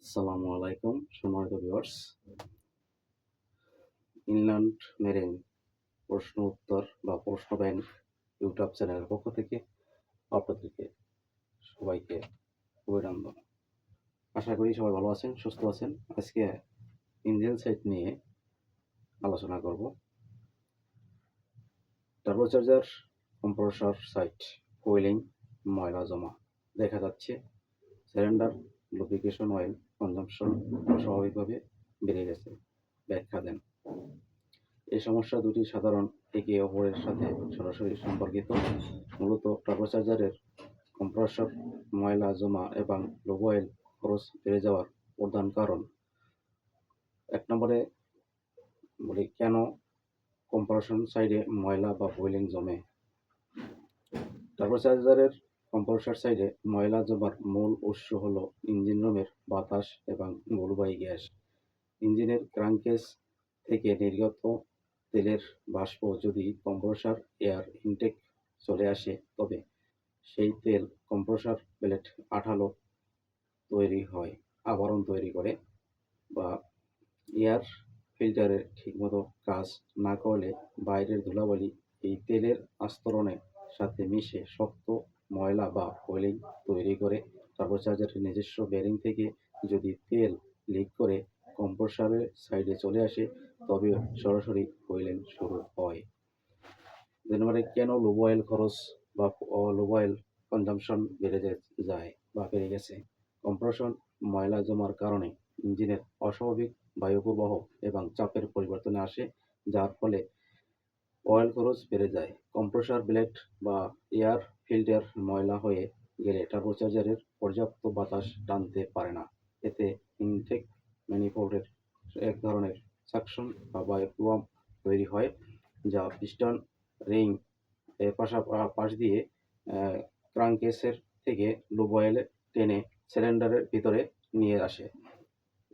আসসালামু আলাইকুম সম্মানিত ভিউয়ার্স। ইনল্যান্ড মেরিন প্রশ্ন উত্তর বা প্রশ্ন ব্যাংক ইউটিউব চ্যানেলের পক্ষ থেকে আপনাদেরকে সবাইকে অভিনন্দন। আশা করি সবাই ভালো আছেন, সুস্থ আছেন। আজকে ইঞ্জিন সাইট নিয়ে আলোচনা করব। টার্বোচার্জার কম্প্রেসর সাইট ফুয়েলিং ময়লা জমা দেখা যাচ্ছে। সিলিন্ডার লুব্রিকেশন অয়েল কনজাম্পশন অস্বাভাবিকভাবে বেড়ে গেছে। ব্যাখ্যা দেন। এই সমস্যা দুটি সাধারণ, একে অপরের সাথে সরাসরি সম্পর্কিত। মূলত টার্বোচার্জারের কম্প্রেসর ময়লা জমা এবং লো অয়েল খরচ বেড়ে যাওয়ার প্রধান কারণ। ১ নম্বরে বলি কেন কম্প্রেশন সাইডে ময়লা বা বয়েলিং জমে। টার্বোচার্জারের কম্প্রেসর সাইডে ময়লা জমার মূল উৎস হল ইঞ্জিন রুমের বাতাস এবং গলুবাহী গ্যাস। ইঞ্জিনের ক্র্যাঙ্ককেস থেকে নির্গত তেলের বাষ্প যদি কম্প্রেসর এয়ার ইনটেক চলে আসে, তবে সেই তেল কম্প্রেসর প্লেট আঠালো আবরণ তৈরি করে, বা এয়ার ফিল্টারের ঠিকমতো কাজ না করলে বাইরের ধুলাবালি এই তেলের আস্তরণের সাথে মিশে শক্ত ময়লা বা অয়েলিং তৈরি করে। টার্বোচার্জারের নিজস্ব বেরিং থেকে যদি তেল লিক করে কম্প্রেসরের সাইডে চলে আসে, তবে সরাসরি অয়েলিং শুরু হয়। ২ নম্বরে কেন লো অয়েল খরচ বা লো অয়েল কনজাম্পশন বেড়ে গেছে। কম্প্রেশন ময়লা জমার কারণে ইঞ্জিনের অস্বাভাবিক বায়ু প্রবাহ এবং চাপের পরিবর্তনে আসে, যার ফলে অয়েল খরচ বেড়ে যায়। কম্প্রেসর ব্লেড বা এয়ার ফিল্টার ময়লা হয়ে গেলে টার্বোচার্জারের পর্যাপ্ত বাতাস টানতে পারে না। এতে ইনটেক ম্যানিফোল্ডের এক ধরনের সাকশন বা বায়ুপ্রবাহ তৈরি হয়, যা পিস্টন রিং এর পাশ দিয়ে ক্র্যাঙ্ককেসের থেকে লো অয়েল টেনে সিলিন্ডারের ভিতরে নিয়ে আসে।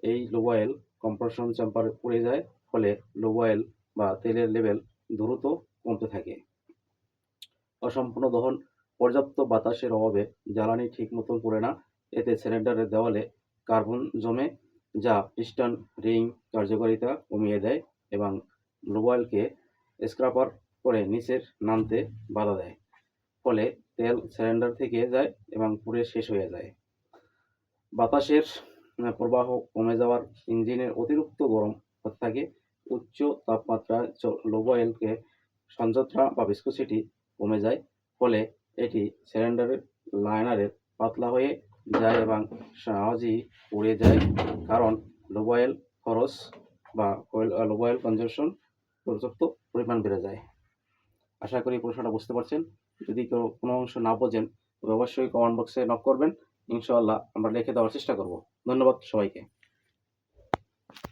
এই লো অয়েল কম্প্রেশন চেম্বারে পড়ে যায়, ফলে লো অয়েল বা তেলের লেভেল দ্রুত কমতে থাকে। অসম্পূর্ণ দহন, পর্যাপ্ত বাতাসের অভাবে জ্বালানি ঠিক মতন পড়ে না। এতে সিলিন্ডারের দেওয়ালে কার্বন জমে, যা পিস্টন রিং কার্যকারিতা কমিয়ে দেয় এবং লো অয়েলকে স্ক্র্যাপার করে নিচের নামতে বাধা দেয়। ফলে তেল সিলিন্ডার থেকে যায় এবং পুড়ে শেষ হয়ে যায়। বাতাসের প্রবাহ কমে যাওয়ার ইঞ্জিনের অতিরিক্ত গরম হতে থাকে। উচ্চ তাপমাত্রায় লো অয়েলকে সঞ্জত্রা বা ভিসকোসিটি কমে যায়, ফলে এটি সিলিন্ডারের লাইনারের পাতলা হয়ে যায় এবং সহজেই উড়ে যায়, কারণ লো অয়েল খরচ বা লো অয়েল কনজাম্পশন পর্যাপ্ত পরিমাণ বেড়ে যায়। আশা করি প্রশ্নটা বুঝতে পারছেন। যদি কেউ কোনো অংশ না বোঝেন, তবে অবশ্যই কমেন্ট বক্সে নক করবেন। ইনশাআল্লাহ আমরা লিখে দেওয়ার চেষ্টা করব। ধন্যবাদ সবাইকে।